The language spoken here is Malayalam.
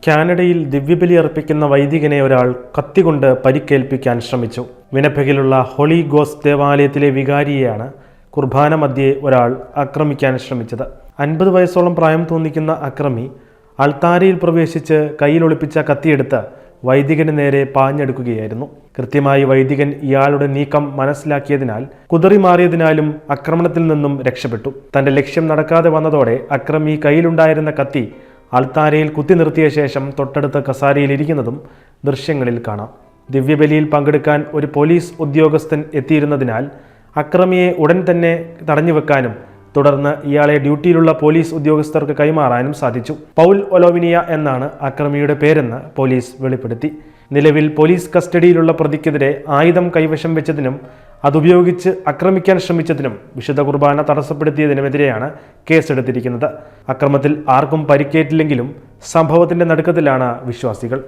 കാനഡയിൽ ദിവ്യബലി അർപ്പിക്കുന്ന വൈദികനെ ഒരാൾ കത്തികൊണ്ട് പരിക്കേൽപ്പിക്കാൻ ശ്രമിച്ചു. വിനപെഗിലുള്ള ഹോളി ഗോസ്റ്റ് ദേവാലയത്തിലെ വികാരിയെയാണ് കുർബാന മധ്യേ ഒരാൾ ആക്രമിക്കാൻ ശ്രമിച്ചത്. 50 വയസ്സോളം പ്രായം തോന്നിക്കുന്ന അക്രമി അൾത്താരയിൽ പ്രവേശിച്ച് കയ്യിലൊളിപ്പിച്ച കത്തിയെടുത്ത് വൈദികന് നേരെ പാഞ്ഞെടുക്കുകയായിരുന്നു. കൃത്യമായി വൈദികൻ ഇയാളുടെ നീക്കം മനസ്സിലാക്കിയതിനാൽ കുതറിമാറിയതിനാലും ആക്രമണത്തിൽ നിന്നും രക്ഷപ്പെട്ടു. തന്റെ ലക്ഷ്യം നടക്കാതെ വന്നതോടെ അക്രമി കയ്യിലുണ്ടായിരുന്ന കത്തി അൾത്താരയിൽ കുത്തി നിർത്തിയ ശേഷം തൊട്ടടുത്ത കസാരയിൽ ഇരിക്കുന്നതും ദൃശ്യങ്ങളിൽ കാണാം. ദിവ്യബലിയിൽ പങ്കെടുക്കാൻ ഒരു പോലീസ് ഉദ്യോഗസ്ഥൻ എത്തിയിരുന്നതിനാൽ അക്രമിയെ ഉടൻ തന്നെ തടഞ്ഞുവെക്കാനും തുടർന്ന് ഇയാളെ ഡ്യൂട്ടിയിലുള്ള പോലീസ് ഉദ്യോഗസ്ഥർക്ക് കൈമാറാനും സാധിച്ചു. പൗൽ ഒലോവിനിയ എന്നാണ് അക്രമിയുടെ പേരെന്ന് പോലീസ് വെളിപ്പെടുത്തി. നിലവിൽ പോലീസ് കസ്റ്റഡിയിലുള്ള പ്രതിക്കെതിരെ ആയുധം കൈവശം വെച്ചതിനും അതുപയോഗിച്ച് ആക്രമിക്കാൻ ശ്രമിച്ചതിനും വിശുദ്ധ കുർബാന തടസ്സപ്പെടുത്തിയതിനുമെതിരെയാണ് കേസെടുത്തിരിക്കുന്നത്. അക്രമത്തിൽ ആർക്കും പരിക്കേറ്റില്ലെങ്കിലും സംഭവത്തിന്റെ നടുക്കത്തിലാണ് വിശ്വാസികൾ.